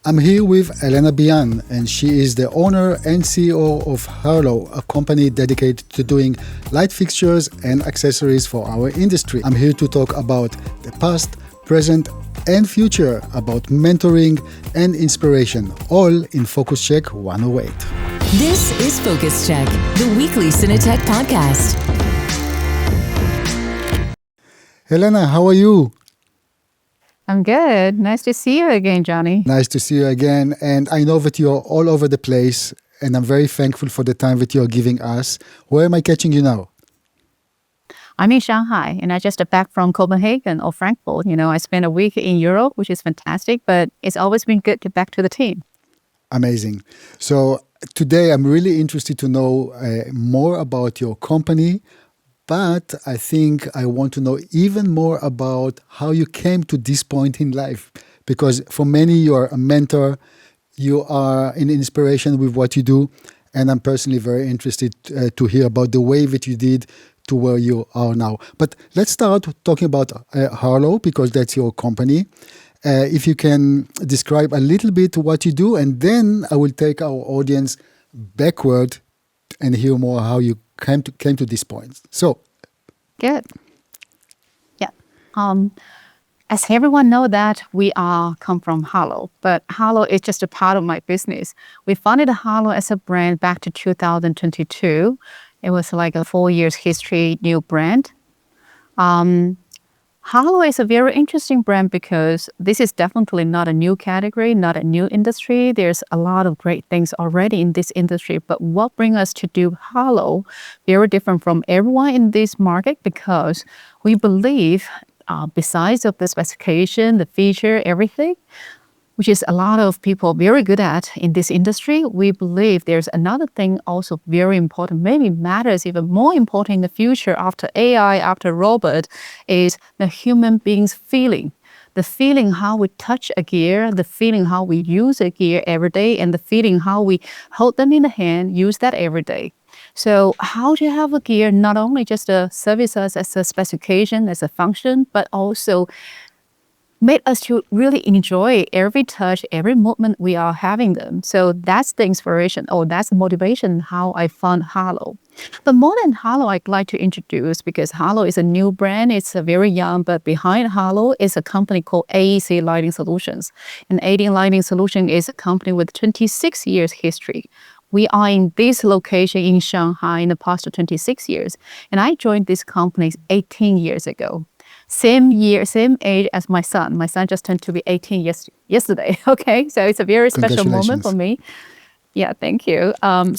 I'm here with Helena, and she is the owner and CEO of Harlowe, a company dedicated to doing light fixtures and accessories for our industry. I'm here to talk about the past, present, and future, about mentoring and inspiration, all in Focus Check 108. This is Focus Check, the weekly CineTech podcast. Helena, how are you? I'm good. Nice to see you again, Johnny. Nice to see you again. And I know that you're all over the place, and I'm very thankful for the time that you're giving us. Where am I catching you now? I'm in Shanghai, and I just back from Copenhagen or Frankfurt. I spent a week in Europe, which is fantastic, but it's always been good to back to the team. Amazing. So today I'm really interested to know more about your company, but I think I want to know even more about how you came to this point in life. Because for many, you are a mentor, you are an inspiration with what you do, and I'm personally very interested to hear about the way that you did to where you are now. But let's start talking about Harlowe, because that's your company. If you can describe a little bit what you do, and then I will take our audience backward and hear more how you came to this point. So, good. Yeah. As everyone know that we come from Harlowe, but Harlowe is just a part of my business. We founded Harlowe as a brand back to 2022. It was like a 4 years history, new brand. Harlowe is a very interesting brand because this is definitely not a new category, not a new industry. There's a lot of great things already in this industry. But what brings us to do Harlowe very different from everyone in this market, because we believe besides of the specification, the feature, everything, which is a lot of people very good at in this industry, we believe there's another thing also very important, maybe matters even more important in the future after AI, after robot, is the human being's feeling. The feeling how we touch a gear, the feeling how we use a gear every day, and the feeling how we hold them in the hand, use that every day. So how to have a gear not only just service us as a specification, as a function, but also made us to really enjoy every touch, every movement we are having them. So that's the inspiration, or that's the motivation how I found Harlowe. But more than Harlowe, I'd like to introduce, because Harlowe is a new brand, it's a very young, but behind Harlowe is a company called AEC Lighting Solutions. And AEC Lighting Solutions is a company with 26 years history. We are in this location in Shanghai in the past 26 years. And I joined this company 18 years ago. Same year, same age as my son. My son just turned to be 18 yesterday. Okay, so it's a very special moment for me. Yeah, thank you. I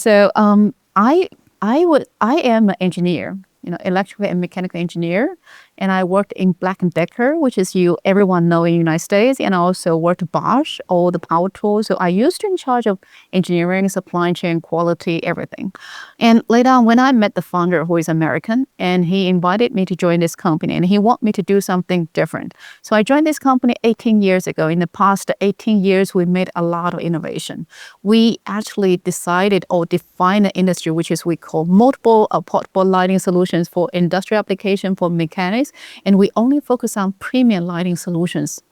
am an engineer, electrical and mechanical engineer, and I worked in Black & Decker, which is everyone know in the United States, and I also worked at Bosch, all the power tools. So I used to in charge of engineering, supply chain, quality, everything. And later on, when I met the founder, who is American, and he invited me to join this company, and he wanted me to do something different. So I joined this company 18 years ago. In the past 18 years, we made a lot of innovation. We actually decided or defined an industry, which is we call multiple portable lighting solutions for industrial application, for mechanics, and we only focus on premium lighting solutions.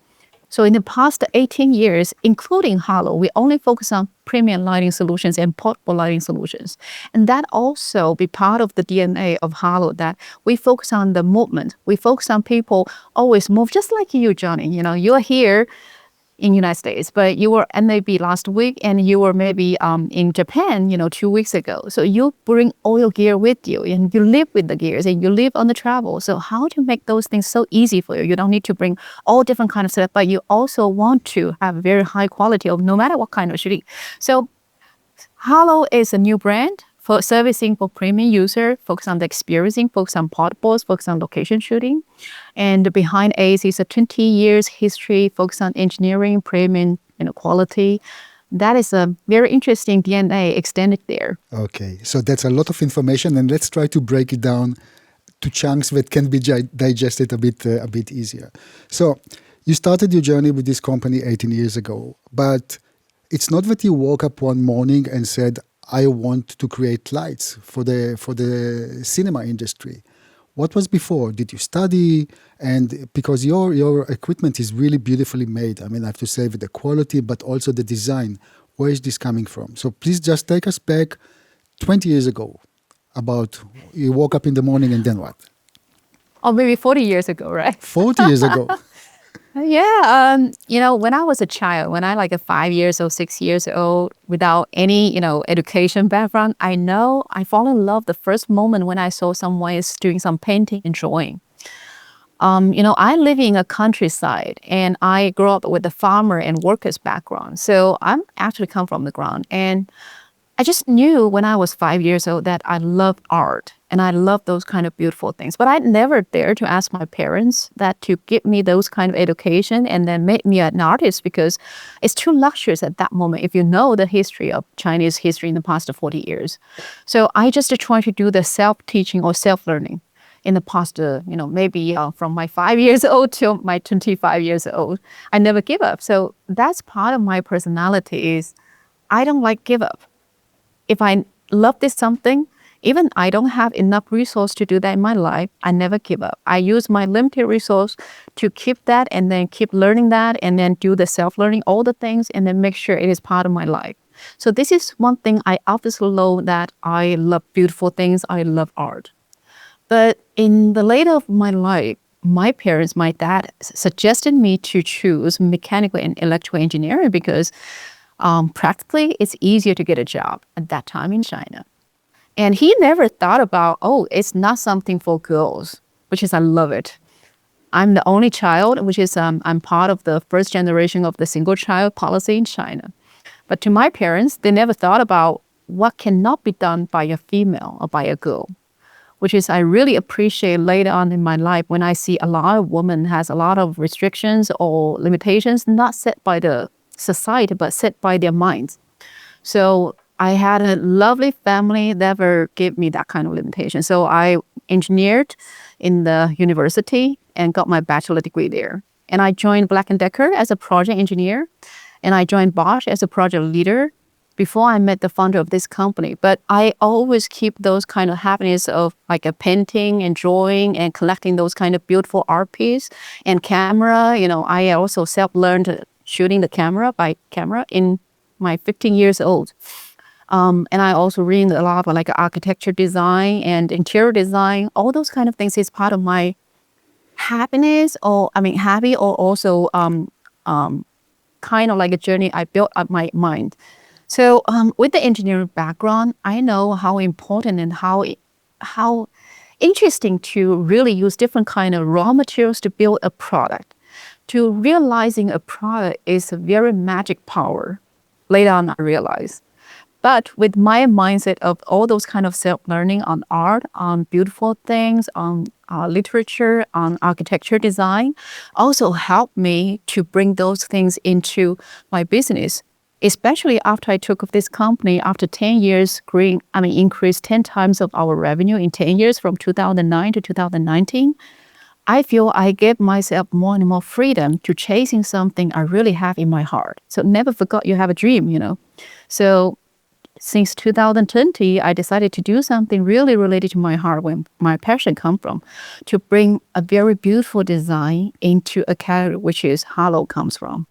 So in the past 18 years, including Harlowe, we only focus on premium lighting solutions and portable lighting solutions. And that also be part of the DNA of Harlowe, that we focus on the movement. We focus on people always move, just like you, Johnny. You are here in United States, but you were NAB last week, and you were maybe in Japan, 2 weeks ago. So you bring all your gear with you, and you live with the gears, and you live on the travel. So how to make those things so easy for you? You don't need to bring all different kind of stuff, but you also want to have very high quality of no matter what kind of shooting. So Harlowe is a new brand for servicing for premium user, focus on the experiencing, focus on portables, focus on location shooting. And behind AEC is a 20 years history, focus on engineering, premium, quality. That is a very interesting DNA extended there. Okay, so that's a lot of information, and let's try to break it down to chunks that can be digested a bit easier. So you started your journey with this company 18 years ago, but it's not that you woke up one morning and said, I want to create lights for the cinema industry. What was before? Did you study? And because your equipment is really beautifully made. I mean, I have to say with the quality, but also the design. Where is this coming from? So please just take us back 20 years ago about you woke up in the morning and then what? Or maybe 40 years ago, right? 40 years ago. Yeah, when I was a child, when I like a 5 years old, 6 years old, without any, education background, I fall in love the first moment when I saw someone is doing some painting and drawing. I live in a countryside and I grew up with a farmer and workers background. So I'm actually come from the ground. And I just knew when I was 5 years old that I love art and I love those kind of beautiful things. But I never dared to ask my parents that to give me those kind of education and then make me an artist because it's too luxurious at that moment if you know the history of Chinese history in the past 40 years. So I just try to do the self-teaching or self-learning in the past, maybe from my 5 years old till my 25 years old. I never give up. So that's part of my personality is I don't like give up. If I love this something, even I don't have enough resource to do that in my life, I never give up. I use my limited resource to keep that and then keep learning that and then do the self-learning, all the things, and then make sure it is part of my life. So this is one thing I obviously know that I love beautiful things. I love art. But in the later of my life, my parents, my dad suggested me to choose mechanical and electrical engineering because practically, it's easier to get a job at that time in China. And he never thought about, it's not something for girls, which is, I love it. I'm the only child, which is, I'm part of the first generation of the single child policy in China. But to my parents, they never thought about what cannot be done by a female or by a girl, which is I really appreciate later on in my life when I see a lot of women has a lot of restrictions or limitations, not set by the society, but set by their minds. So I had a lovely family that never gave me that kind of limitation. So I engineered in the university and got my bachelor degree there. And I joined Black & Decker as a project engineer. And I joined Bosch as a project leader before I met the founder of this company. But I always keep those kind of happiness of like a painting and drawing and collecting those kind of beautiful art piece and camera. I also self-learned shooting the camera by camera in my 15 years old. And I also read a lot of like architecture design and interior design. All those kind of things is part of my happiness happy or also kind of like a journey I built up my mind. So with the engineering background, I know how important and how interesting to really use different kind of raw materials to build a product. To realizing a product is a very magic power. Later on, I realized. But with my mindset of all those kind of self-learning on art, on beautiful things, on literature, on architecture design, also helped me to bring those things into my business. Especially after I took this company, after 10 years, increased 10 times of our revenue in 10 years from 2009 to 2019. I feel I gave myself more and more freedom to chasing something I really have in my heart. So never forgot you have a dream, So since 2020, I decided to do something really related to my heart, where my passion come from, to bring a very beautiful design into a category which is Harlowe comes from.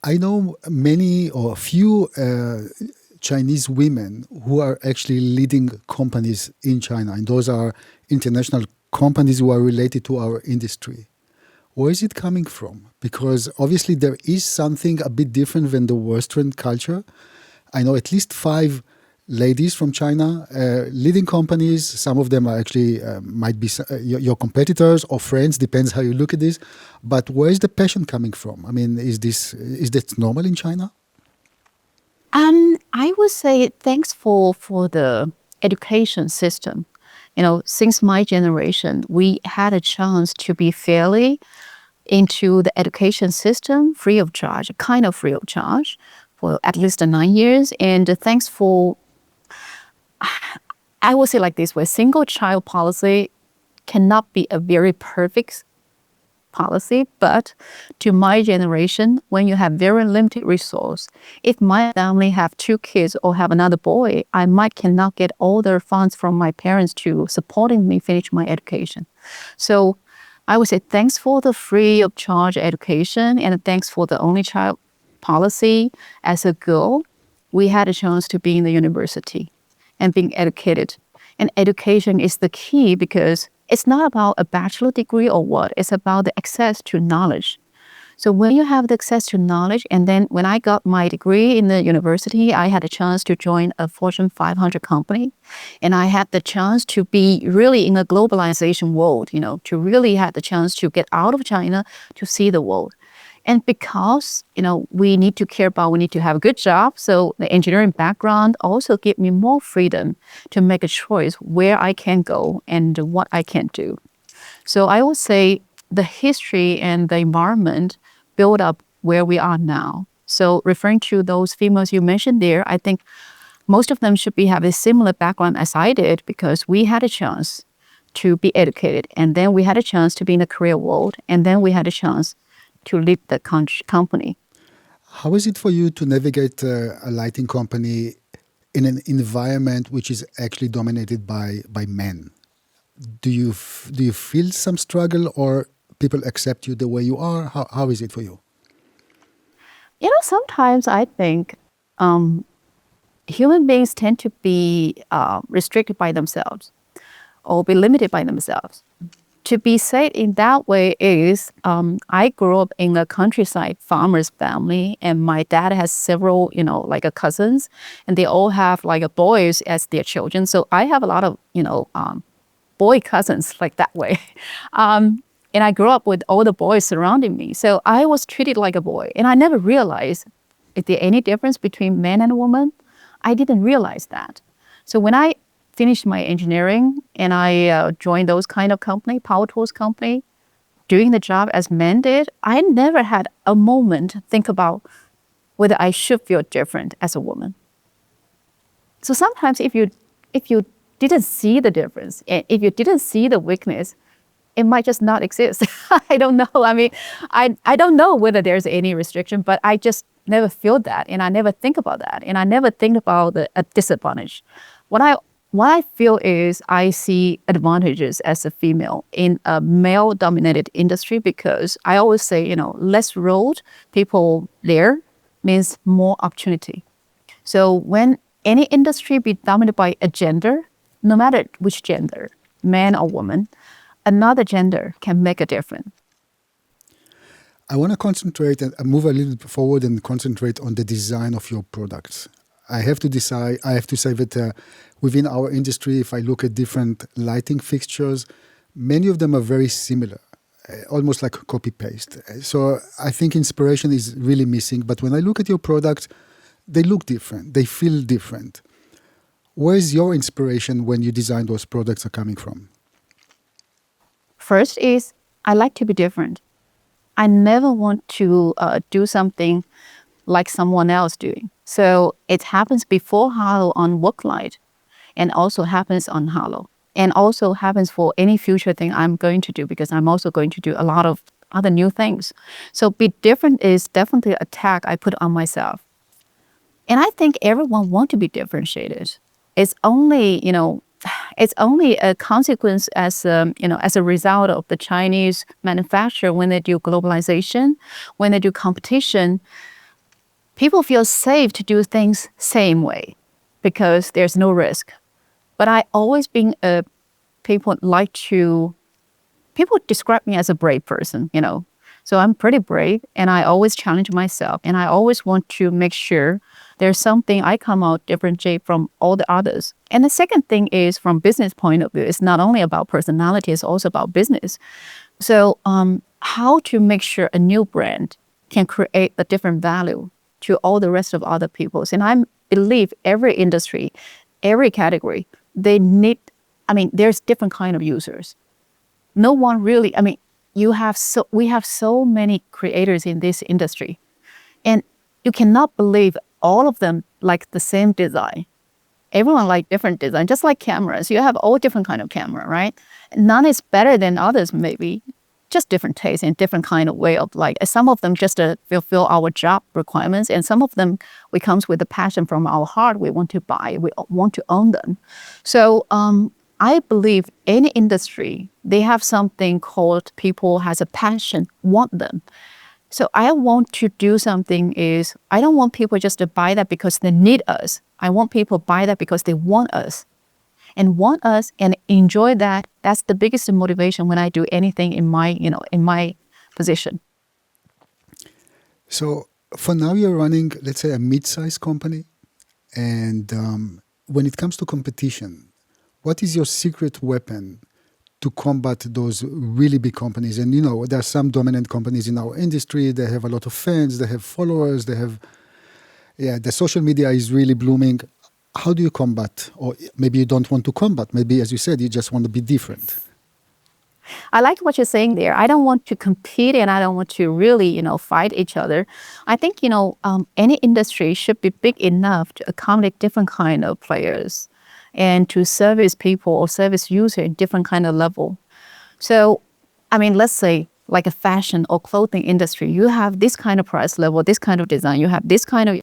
I know many or a few Chinese women who are actually leading companies in China, and those are international companies who are related to our industry. Where is it coming from? Because obviously there is something a bit different than the Western culture. I know at least 5 ladies from China leading companies. Some of them are actually might be your competitors or friends, depends how you look at this. But where is the passion coming from? I mean, is that normal in China? I would say thanks for the education system. Since my generation, we had a chance to be fairly into the education system free of charge, kind of free of charge for at least 9 years. And thanks for, I would say like this way, single child policy cannot be a very perfect policy. But to my generation, when you have very limited resource, if my family have 2 kids or have another boy, I might cannot get all the funds from my parents to supporting me finish my education. So I would say thanks for the free of charge education and thanks for the only child policy. As a girl, we had a chance to be in the university and being educated. And education is the key because it's not about a bachelor degree or what, it's about the access to knowledge. So when you have the access to knowledge, and then when I got my degree in the university, I had a chance to join a Fortune 500 company. And I had the chance to be really in a globalization world, to really have the chance to get out of China to see the world. And because, we need to have a good job. So the engineering background also gave me more freedom to make a choice where I can go and what I can do. So I would say the history and the environment build up where we are now. So referring to those females you mentioned there, I think most of them should have a similar background as I did because we had a chance to be educated. And then we had a chance to be in the career world. And then we had a chance to lead the company. How is it for you to navigate a lighting company in an environment which is actually dominated by men? Do you feel some struggle, or people accept you the way you are? How is it for you? Sometimes I think human beings tend to be restricted by themselves or be limited by themselves. To be said in that way is I grew up in a countryside farmer's family, and my dad has several, cousins, and they all have boys as their children. So I have a lot of, boy cousins like that way. And I grew up with all the boys surrounding me. So I was treated like a boy. And I never realized, is there any difference between man and woman? I didn't realize that. So when I finished my engineering and I joined those kind of company, power tools company, doing the job as men did, I never had a moment think about whether I should feel different as a woman. So sometimes if you didn't see the difference, and if you didn't see the weakness, it might just not exist. I don't know. I mean, I don't know whether there's any restriction, but I just never feel that, and I never think about that, and I never think about a disadvantage. What I feel is I see advantages as a female in a male-dominated industry because I always say, less road people there means more opportunity. So when any industry be dominated by a gender, no matter which gender, man or woman, another gender can make a difference. I want to concentrate and move a little bit forward and concentrate on the design of your products. I have to say that within our industry, if I look at different lighting fixtures, many of them are very similar, almost like copy-paste. So I think inspiration is really missing. But when I look at your products, they look different. They feel different. Where is your inspiration when you design those products are coming from? First is I like to be different. I never want to do something like someone else doing. So it happens before Harlowe on Worklight and also happens on Harlowe and also happens for any future thing I'm going to do because I'm also going to do a lot of other new things. So be different is definitely a tag I put on myself. And I think everyone wants to be differentiated. It's only, it's only a consequence as a result of the Chinese manufacturer when they do globalization, when they do competition. People feel safe to do things same way because there's no risk. But I always been people describe me as a brave person, So I'm pretty brave and I always challenge myself and I always want to make sure there's something I come out differentiate from all the others. And the second thing is from business point of view, it's not only about personality, it's also about business. So how to make sure a new brand can create a different value to all the rest of other people's. And I believe every industry, every category, there's different kind of users. No one really, we have so many creators in this industry. And you cannot believe all of them like the same design. Everyone like different design, just like cameras. You have all different kind of camera, right? None is better than others, maybe. just different tastes and different kind of way of like. Some of them just fulfill our job requirements, and some of them we comes with a passion from our heart. We want to buy, we want to own them. So I believe any industry, they have something called people has a passion, want them. So I want to do something is, I don't want people just to buy that because they need us. I want people to buy that because they want us and enjoy that. That's the biggest motivation when I do anything in my position. So for now, you're running, let's say, a mid-sized company. And when it comes to competition, what is your secret weapon to combat those really big companies? And, there are some dominant companies in our industry. They have a lot of fans. They have followers. The social media is really blooming. How do you combat? Or maybe you don't want to combat. Maybe, as you said, you just want to be different. I like what you're saying there. I don't want to compete and I don't want to really, fight each other. I think, any industry should be big enough to accommodate different kind of players and to service people or service user in different kind of level. So, let's say like a fashion or clothing industry, you have this kind of price level, this kind of design, you have this kind of,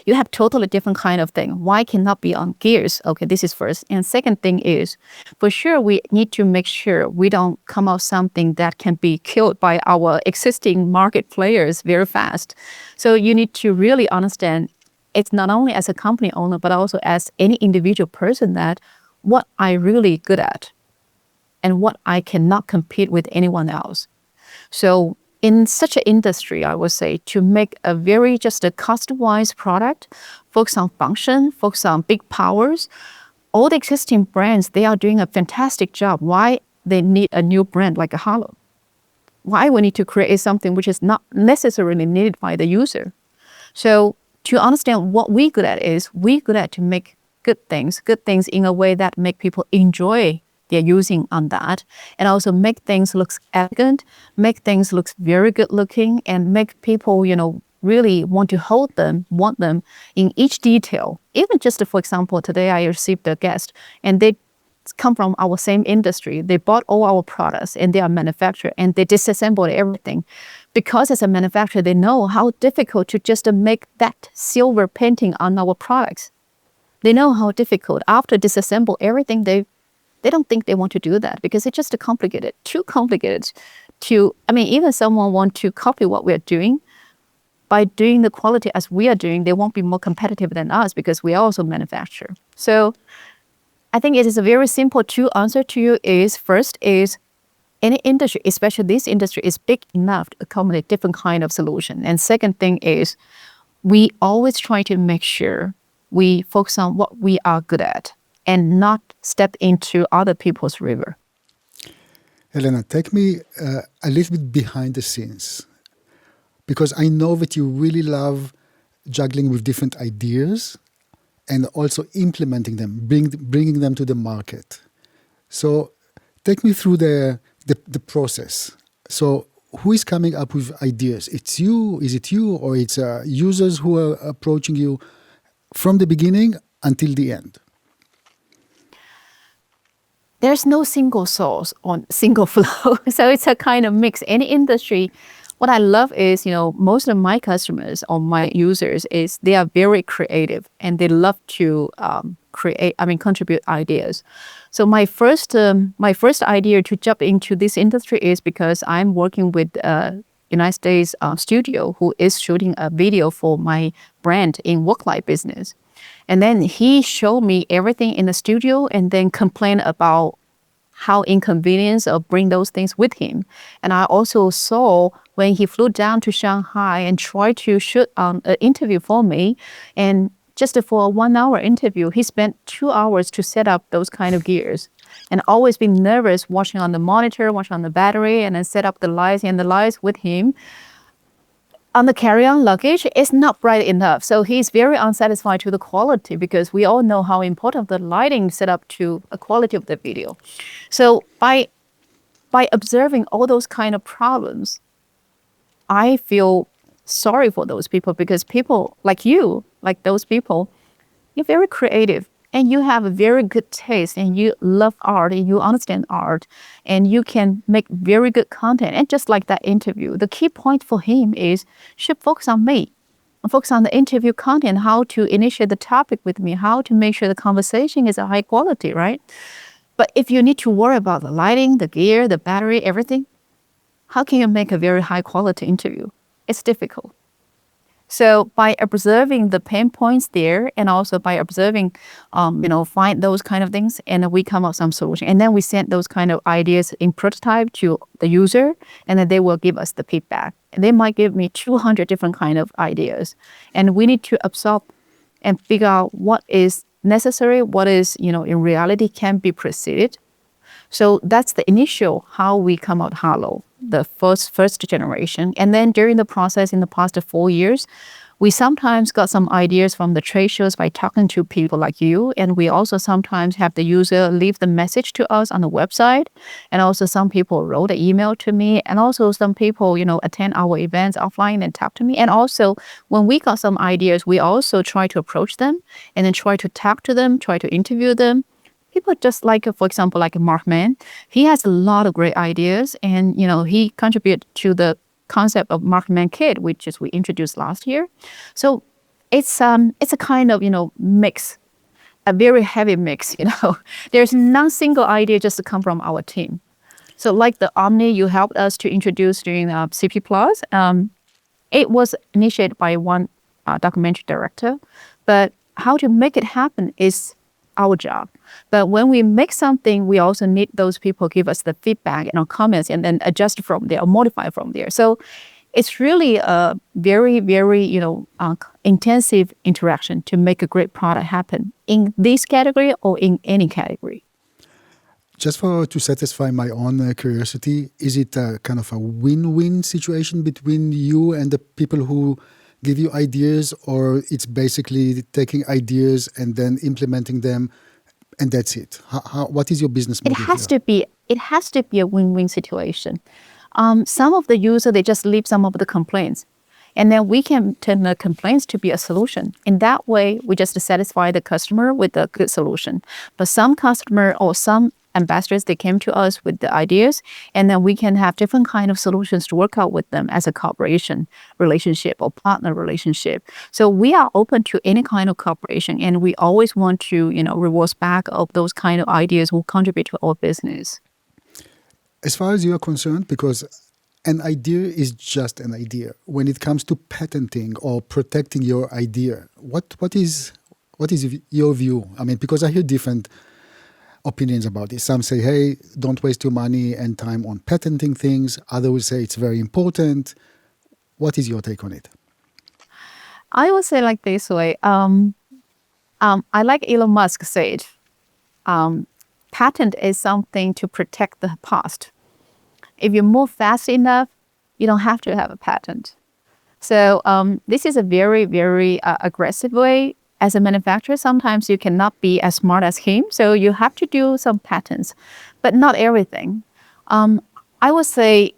you have totally different kind of thing. Why cannot be on gears? Okay, this is first. And second thing is, for sure, we need to make sure we don't come out something that can be killed by our existing market players very fast. So you need to really understand, it's not only as a company owner, but also as any individual person, that what I really good at and what I cannot compete with anyone else. So in such an industry, I would say, to make a very just a customized product, focus on function, focus on big powers, all the existing brands, they are doing a fantastic job. Why they need a new brand like a Harlowe? Why we need to create something which is not necessarily needed by the user? So to understand what we good at is, we good at to make good things in a way that make people enjoy they're using on that, and also make things look elegant, make things look very good looking, and make people, really want to hold them, want them in each detail. Even just, for example, today I received a guest, and they come from our same industry. They bought all our products, and they are manufactured, and they disassembled everything. Because as a manufacturer, they know how difficult to just make that silver painting on our products. They know how difficult. After disassemble everything, they don't think they want to do that because it's just too complicated to, even someone want to copy what we're doing. By doing the quality as we are doing, they won't be more competitive than us because we also manufacture. So I think it is a very simple two answer to you is, first is, any industry, especially this industry, is big enough to accommodate different kind of solution. And second thing is, we always try to make sure we focus on what we are good at and not step into other people's river. Helena, take me a little bit behind the scenes, because I know that you really love juggling with different ideas and also implementing them, bringing them to the market. So take me through the process. So who is coming up with ideas? It's you? Is it you? Or it's users who are approaching you from the beginning until the end? There's no single source or single flow. So it's a kind of mix. Any industry, what I love is, most of my customers or my users is they are very creative and they love to contribute ideas. So my first idea to jump into this industry is because I'm working with United States studio who is shooting a video for my brand in work-life business. And then he showed me everything in the studio and then complained about how inconvenience of bring those things with him. And I also saw when he flew down to Shanghai and tried to shoot an interview for me. And just for a 1 hour interview, he spent 2 hours to set up those kind of gears. And always been nervous watching on the monitor, watching on the battery, and then set up the lights and the lights with him. On the carry-on luggage, it's not bright enough. So he's very unsatisfied to the quality because we all know how important the lighting set up to the quality of the video. So by observing all those kind of problems, I feel sorry for those people because people like you, like those people, you're very creative. and you have a very good taste and you love art and you understand art and you can make very good content. And just like that interview, the key point for him is should focus on me. Focus on the interview content, how to initiate the topic with me, how to make sure the conversation is a high quality, right? But if you need to worry about the lighting, the gear, the battery, everything, how can you make a very high quality interview? It's difficult. So by observing the pain points there, and also by observing, find those kind of things, and then we come up with some solution, and then we send those kind of ideas in prototype to the user, and then they will give us the feedback. And they might give me 200 different kind of ideas, and we need to absorb and figure out what is necessary, what is in reality can be proceeded. So that's the initial how we come out Harlowe, the first generation. And then during the process in the past 4 years, we sometimes got some ideas from the trade shows by talking to people like you. And we also sometimes have the user leave the message to us on the website. And also some people wrote an email to me. And also some people, attend our events offline and talk to me. And also when we got some ideas, we also try to approach them and then try to talk to them, try to interview them. People just like, for example, like Mark Mann, he has a lot of great ideas, and he contributed to the concept of Mark Mann Kit, which is we introduced last year. So it's a kind of mix, a very heavy mix. There's no single idea just to come from our team. So like the Omni, you helped us to introduce during CP Plus. It was initiated by one documentary director, but how to make it happen is our job. But when we make something, we also need those people give us the feedback and our comments and then adjust from there or modify from there. So it's really a very, very, intensive interaction to make a great product happen in this category or in any category. Just to satisfy my own curiosity, is it a kind of a win-win situation between you and the people who give you ideas, or it's basically taking ideas and then implementing them, and that's it? What is your business model? It has to be a win-win situation. Some of the users, they just leave some of the complaints, and then we can turn the complaints to be a solution. In that way, we just satisfy the customer with a good solution. But some customer or some ambassadors, they came to us with the ideas, and then we can have different kind of solutions to work out with them as a cooperation relationship or partner relationship. So we are open to any kind of cooperation, and we always want to, rewards back of those kind of ideas who contribute to our business. As far as you are concerned, because an idea is just an idea. When it comes to patenting or protecting your idea, what is your view? I mean, because I hear different opinions about this. Some say, hey, don't waste your money and time on patenting things. Others will say it's very important. What is your take on it? I would say like this way. I like Elon Musk said, patent is something to protect the past. If you move fast enough, you don't have to have a patent. So this is a very, very aggressive way. As a manufacturer, sometimes you cannot be as smart as him, so you have to do some patents, but not everything. I would say,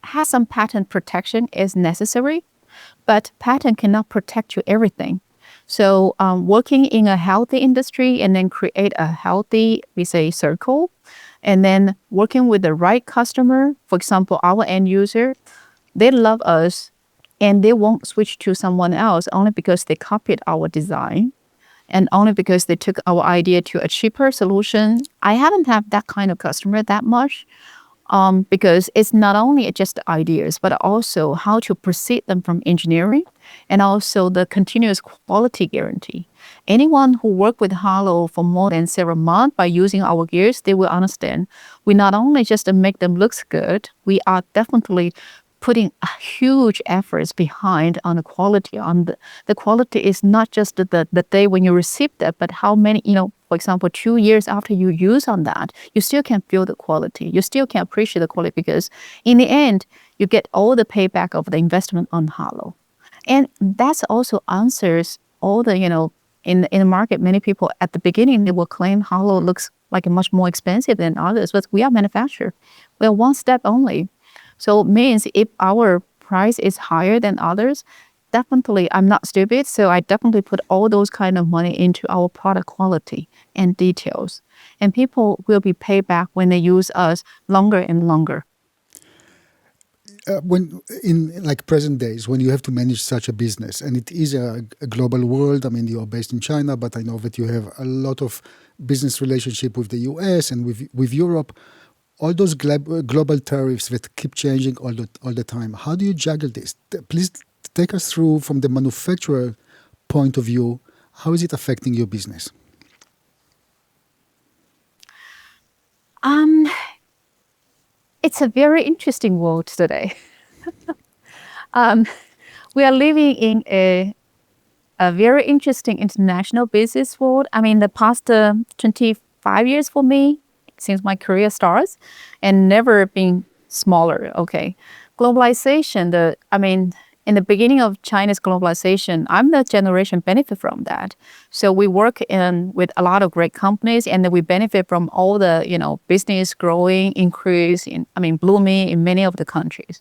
have some patent protection is necessary, but patent cannot protect you everything. So working in a healthy industry and then create a healthy, we say, circle, and then working with the right customer, for example, our end user, they love us. And they won't switch to someone else only because they copied our design and only because they took our idea to a cheaper solution. I haven't had that kind of customer that much because it's not only just ideas, but also how to proceed them from engineering and also the continuous quality guarantee. Anyone who worked with Harlowe for more than several months by using our gears, they will understand we not only just make them look good, we are definitely putting a huge efforts behind on the quality. The quality is not just the day when you receive that, but how many, for example, 2 years after you use on that, you still can feel the quality. You still can appreciate the quality because in the end, you get all the payback of the investment on Harlowe. And that's also answers all the, in the market, many people at the beginning, they will claim Harlowe looks like much more expensive than others, but we are manufacturer. We are one step only. So it means if our price is higher than others, definitely, I'm not stupid, so I definitely put all those kind of money into our product quality and details. And people will be paid back when they use us longer and longer. When in like present days, when you have to manage such a business, and it is a global world. I mean, you are based in China, but I know that you have a lot of business relationship with the US and with Europe. All those global tariffs that keep changing all the time. How do you juggle this? Please take us through from the manufacturer point of view. How is it affecting your business? Um, it's a very interesting world today. Um, we are living in a very interesting international business world. I mean, the past 25 years for me, since my career starts, and never been smaller. Okay. Globalization, in the beginning of China's globalization, I'm the generation benefit from that. So we work with a lot of great companies, and then we benefit from all the, business growing, increase blooming in many of the countries.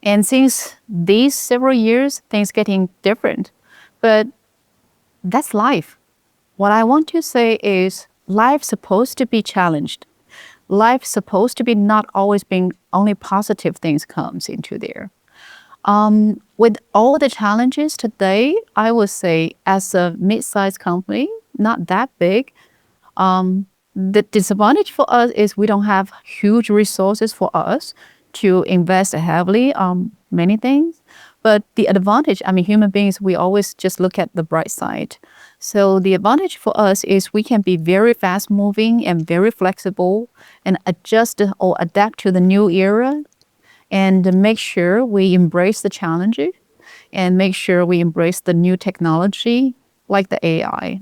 And since these several years, things getting different. But that's life. What I want to say is life's supposed to be challenged. Life's supposed to be not always being only positive things comes into there. With all the challenges today, I would say as a mid-sized company, not that big, the disadvantage for us is we don't have huge resources for us to invest heavily on many things. But the advantage, human beings, we always just look at the bright side. So the advantage for us is we can be very fast moving and very flexible and adjust or adapt to the new era and make sure we embrace the challenges and make sure we embrace the new technology like the AI.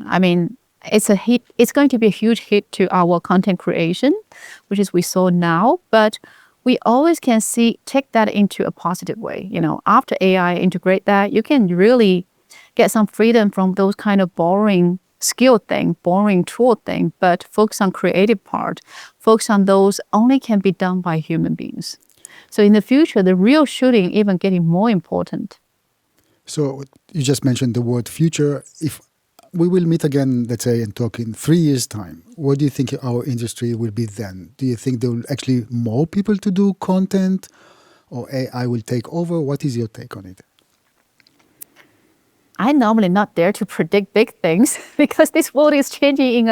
It's a hit. It's going to be a huge hit to our content creation, which is we saw now, but we always can take that into a positive way. After AI integrate that, you can really get some freedom from those kind of boring skill thing, boring tool thing, but focus on creative part, focus on those only can be done by human beings. So in the future, the real shooting even getting more important. So you just mentioned the word future. If we will meet again, let's say, and talk in 3 years' time, what do you think our industry will be then? Do you think there will actually more people to do content, or AI will take over? What is your take on it? I'm normally not there to predict big things because this world is changing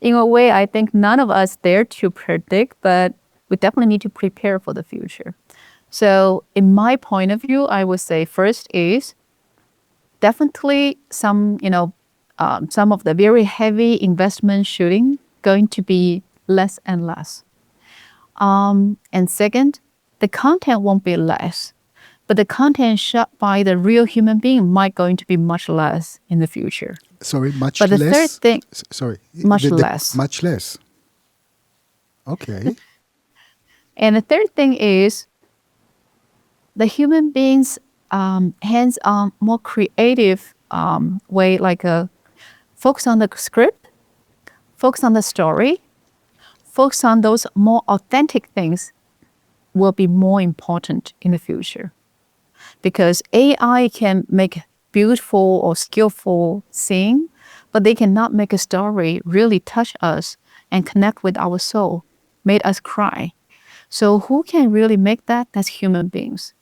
in a way I think none of us dare to predict, but we definitely need to prepare for the future. So in my point of view, I would say first is definitely some of the very heavy investment shooting going to be less and less. And second, the content won't be less, but the content shot by the real human being might going to be much less in the future. Sorry, much But the less? third thing, Sorry. much less. Much less. Okay. And the third thing is the human beings hands-on, more creative way, like focus on the script, focus on the story, focus on those more authentic things will be more important in the future. Because AI can make beautiful or skillful scene, but they cannot make a story really touch us and connect with our soul, made us cry. So who can really make that? That's human beings.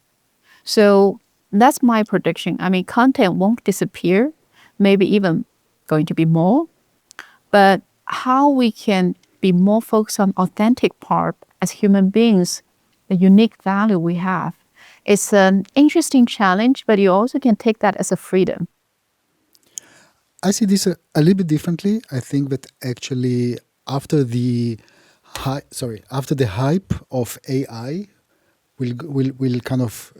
So that's my prediction. Content won't disappear, maybe even going to be more, but how we can be more focused on authentic part as human beings, the unique value we have. It's an interesting challenge, but you also can take that as a freedom. I see this a little bit differently. I think that actually after the after the hype of AI will kind of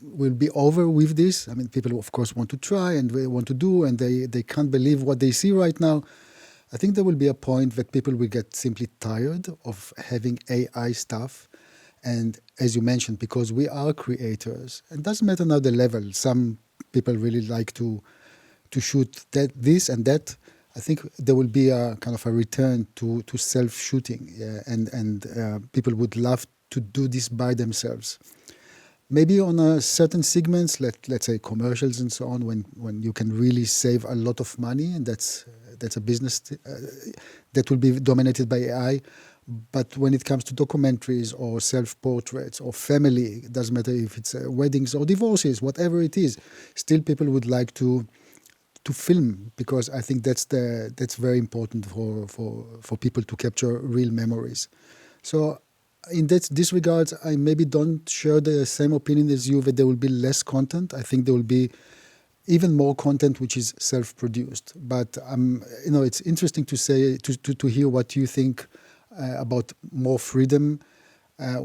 will be over with this. I mean, people of course want to try and they want to do, and they can't believe what they see right now. I think there will be a point that people will get simply tired of having AI stuff. And as you mentioned, because we are creators, it doesn't matter now the level. Some people really like to shoot this and that. I think there will be a kind of a return to self-shooting, and people would love to do this by themselves. maybe on a certain segments, let's say commercials and so on, when you can really save a lot of money, and that's a business that will be dominated by AI. But when it comes to documentaries or self-portraits or family, it doesn't matter if it's weddings or divorces, whatever it is, still people would like to film, because I think that's very important for people to capture real memories. So in this regards, I maybe don't share the same opinion as you that there will be less content. I think there will be even more content which is self-produced. But it's interesting to say to hear what you think about more freedom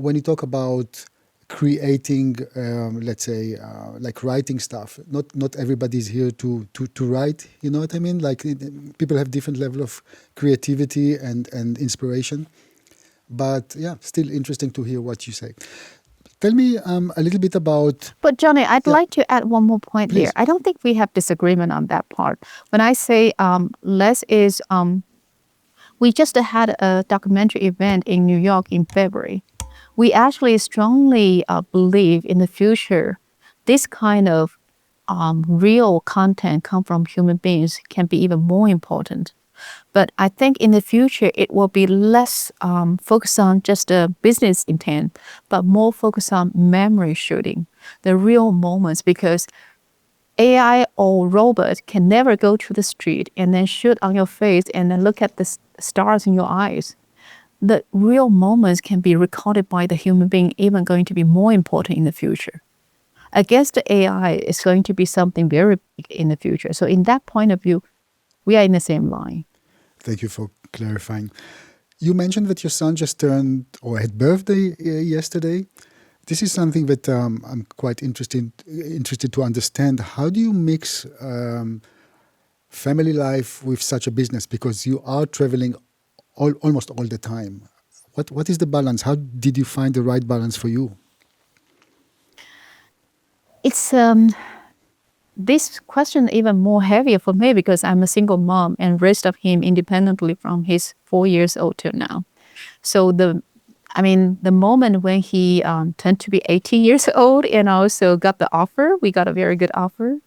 when you talk about creating, let's say, like writing stuff. Not everybody is here to write. You know what I mean? Like people have different level of creativity and inspiration. But yeah, still interesting to hear what you say. Tell me a little bit about. But Johnny, I'd Yeah. like to add one more point Please. there. I don't think we have disagreement on that part. When I say less is, we just had a documentary event in New York in February. We actually strongly believe in the future, this kind of real content come from human beings can be even more important. But I think in the future, it will be less focused on just a business intent, but more focused on memory shooting, the real moments, because AI or robot can never go to the street and then shoot on your face and then look at the stars in your eyes. The real moments can be recorded by the human being, even going to be more important in the future. Against the AI is going to be something very big in the future. So in that point of view, we are in the same line. Thank you for clarifying. You mentioned that your son just turned or had birthday yesterday. This is something that I'm quite interested to understand. How do you mix family life with such a business? Because you are traveling almost all the time. What is the balance? How did you find the right balance for you? It's this question even more heavier for me because I'm a single mom and raised up him independently from his 4 years old till now. So the moment when he turned to be 18 years old and also got the offer, we got a very good offer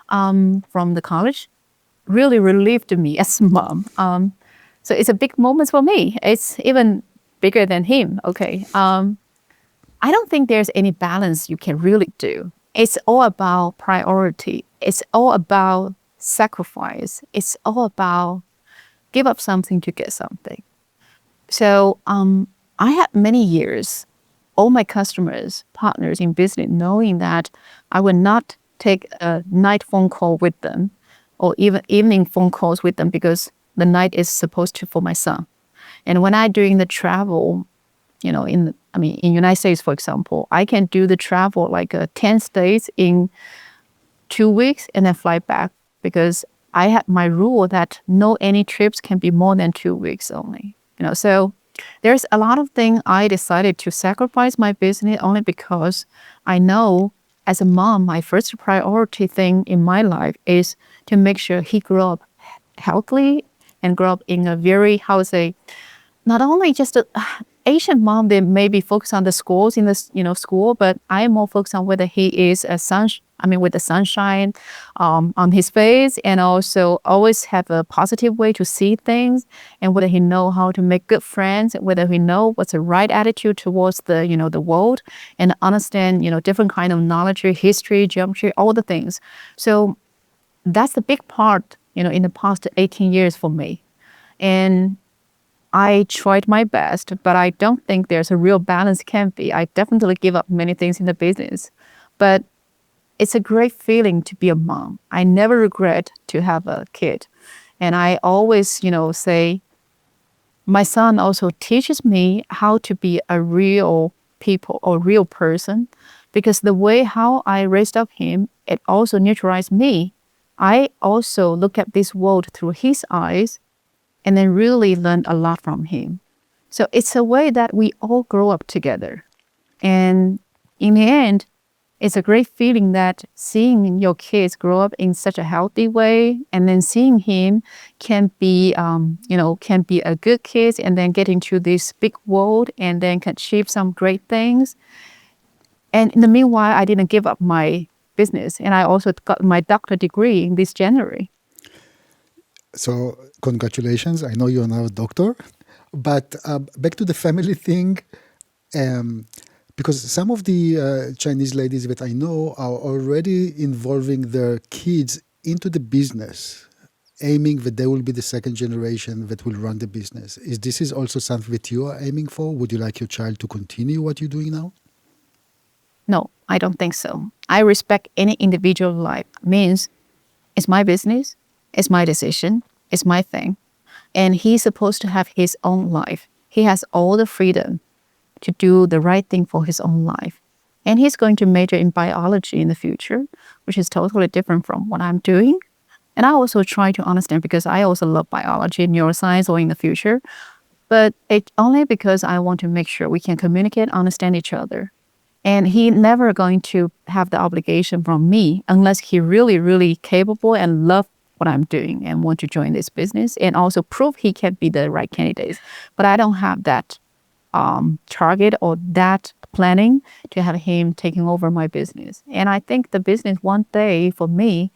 from the college, really relieved me as a mom. So it's a big moment for me. It's even bigger than him. Okay. I don't think there's any balance you can really do. It's all about priority. It's all about sacrifice. It's all about give up something to get something. So I had many years, all my customers, partners in business, knowing that I would not take a night phone call with them or even evening phone calls with them because the night is supposed to for my son. And when I doing the travel, in United States, for example, I can do the travel like 10 states in 2 weeks and then fly back because I had my rule that no any trips can be more than 2 weeks only. So there's a lot of things I decided to sacrifice my business only because I know as a mom, my first priority thing in my life is to make sure he grow up healthily and grow up in a very, not only just a Asian mom, they maybe focus on the schools in the school, but I am more focused on whether he is with the sunshine on his face, and also always have a positive way to see things, and whether he know how to make good friends, whether he know what's the right attitude towards the world, and understand different kind of knowledge, history, geometry, all the things. So that's the big part in the past 18 years for me, and I tried my best, but I don't think there's a real balance can be. I definitely give up many things in the business, but it's a great feeling to be a mom. I never regret to have a kid. And I always, say, my son also teaches me how to be a real people or real person, because the way how I raised up him, it also neutralized me. I also look at this world through his eyes and then really learn a lot from him. So it's a way that we all grow up together. And in the end, it's a great feeling that seeing your kids grow up in such a healthy way, and then seeing him can be a good kid and then get into this big world and then can achieve some great things. And in the meanwhile, I didn't give up my business. And I also got my doctorate degree in this January. So congratulations. I know you're now a doctor. But back to the family thing, um, because some of the Chinese ladies that I know are already involving their kids into the business, aiming that they will be the second generation that will run the business. Is this is also something that you are aiming for? Would you like your child to continue what you're doing now? No, I don't think so. I respect any individual life. Means it's my business, it's my decision, it's my thing. And he's supposed to have his own life. He has all the freedom to do the right thing for his own life. And he's going to major in biology in the future, which is totally different from what I'm doing. And I also try to understand because I also love biology, neuroscience, or in the future. But it's only because I want to make sure we can communicate, understand each other. And he never going to have the obligation from me unless he really, really capable and love what I'm doing and want to join this business and also prove he can be the right candidate. But I don't have that target or that planning to have him taking over my business. And I think the business one day for me,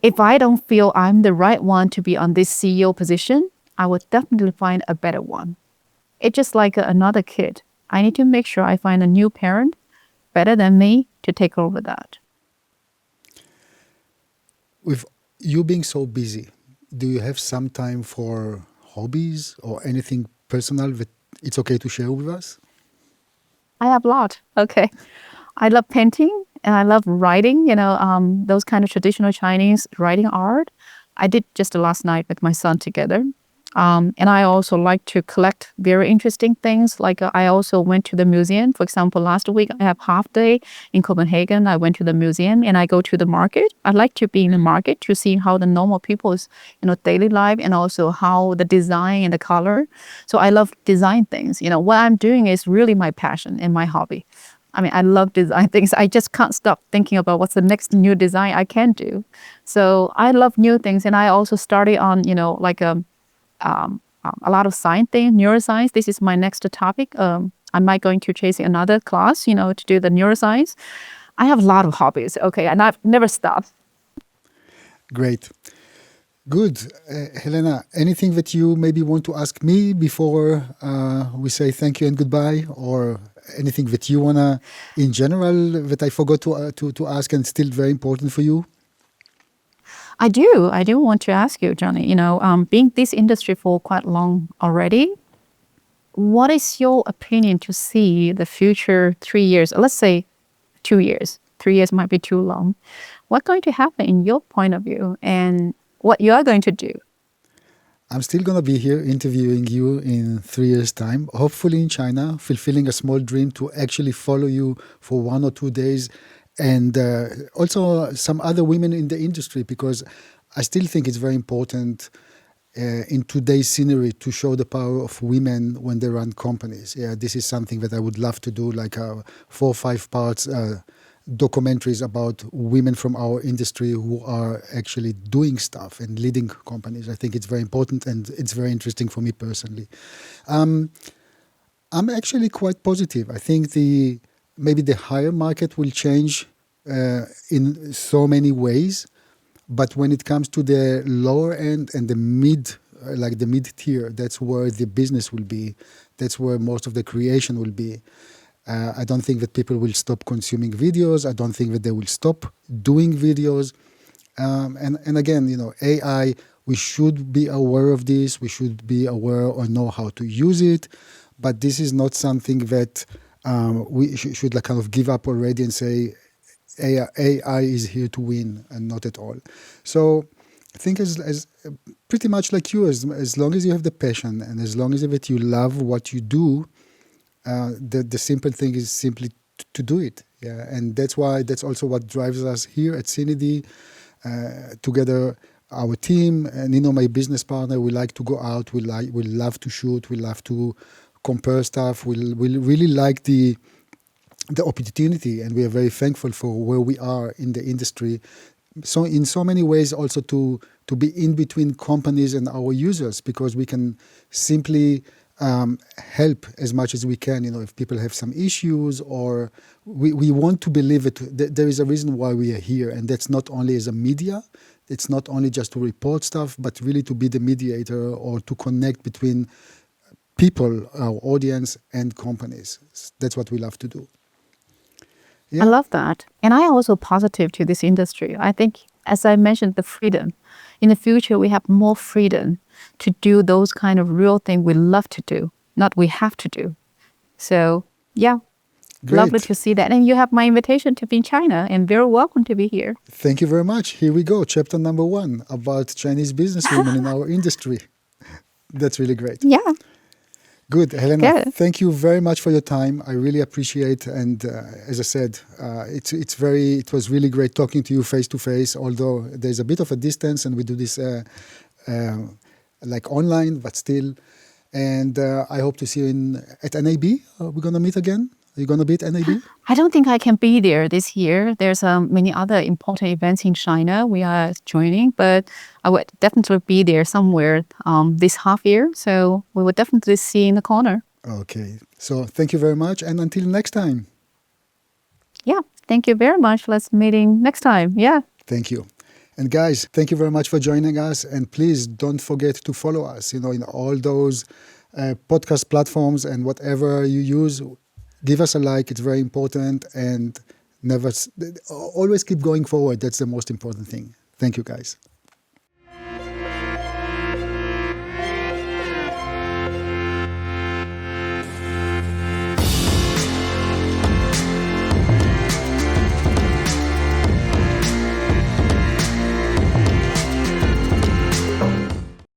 if I don't feel I'm the right one to be on this CEO position, I would definitely find a better one. It's just like another kid. I need to make sure I find a new parent better than me to take over that. With you being so busy, do you have some time for hobbies or anything personal that it's okay to share with us? I have a lot. Okay. I love painting and I love writing, those kind of traditional Chinese writing art. I did just last night with my son together. And I also like to collect very interesting things. Like I also went to the museum. For example, last week I have half day in Copenhagen. I went to the museum and I go to the market. I like to be in the market to see how the normal people's, daily life and also how the design and the color. So I love design things. What I'm doing is really my passion and my hobby. I mean, I love design things. I just can't stop thinking about what's the next new design I can do. So I love new things. And I also started on, a lot of science thing, neuroscience. This is my next topic. I might going to chase another class, to do the neuroscience. I have a lot of hobbies, okay, and I've never stopped. Great. Good. Helena, anything that you maybe want to ask me before we say thank you and goodbye, or anything that you wanna, in general, that I forgot to ask and still very important for you? I do want to ask you, Johnny, being this industry for quite long already, what is your opinion to see the future 3 years? Let's say 2 years. 3 years might be too long. What's going to happen in your point of view and what you are going to do? I'm still going to be here interviewing you in 3 years' time, hopefully in China, fulfilling a small dream to actually follow you for 1 or 2 days. And also some other women in the industry, because I still think it's very important in today's scenery to show the power of women when they run companies. Yeah, this is something that I would love to do, like 4 or 5 parts documentaries about women from our industry who are actually doing stuff and leading companies. I think it's very important and it's very interesting for me personally. I'm actually quite positive. I think maybe the higher market will change in so many ways, but when it comes to the lower end and the like the mid tier, that's where the business will be. That's where most of the creation will be. I don't think that people will stop consuming videos. I don't think that they will stop doing videos. And again, AI, we should be aware of this. We should be aware or know how to use it. But this is not something that we should like kind of give up already and say AI is here to win, and not at all. So I think as pretty much like you, as long as you have the passion and as long as that you love what you do, the simple thing is simply to do it. Yeah, and that's also what drives us here at CineD. Together, our team and my business partner, we like to go out. We love to shoot. We love to compare stuff. We really like the opportunity, and we are very thankful for where we are in the industry. So in so many ways, also to be in between companies and our users, because we can simply help as much as we can. If people have some issues, or we want to believe it. There is a reason why we are here, and that's not only as a media. It's not only just to report stuff, but really to be the mediator or to connect between people, our audience, and companies. That's what we love to do. I love that. And I also positive to this industry. I think, as I mentioned, the freedom. In the future, we have more freedom to do those kind of real things we love to do, not we have to do. So, yeah, Great. lovely to see that. And you have my invitation to be in China, and very welcome to be here. Thank you very much. Here we go. Chapter number 1 about Chinese businesswomen in our industry. That's really great. Yeah. Good. Helena, Good. thank you very much for your time. I really appreciate, and as I said, it was really great talking to you face to face, although there's a bit of a distance and we do this like online, but still. And I hope to see you at NAB. We're going to meet again. Are you going to be at NAB? I don't think I can be there this year. There's many other important events in China we are joining, but I would definitely be there somewhere this half year. So we will definitely see in the corner. Okay. So thank you very much. And until next time. Yeah. Thank you very much. Let's meeting next time. Yeah. Thank you. And guys, thank you very much for joining us. And please don't forget to follow us, in all those podcast platforms and whatever you use. Give us a like. It's very important. And always keep going forward. That's the most important thing. Thank you, guys.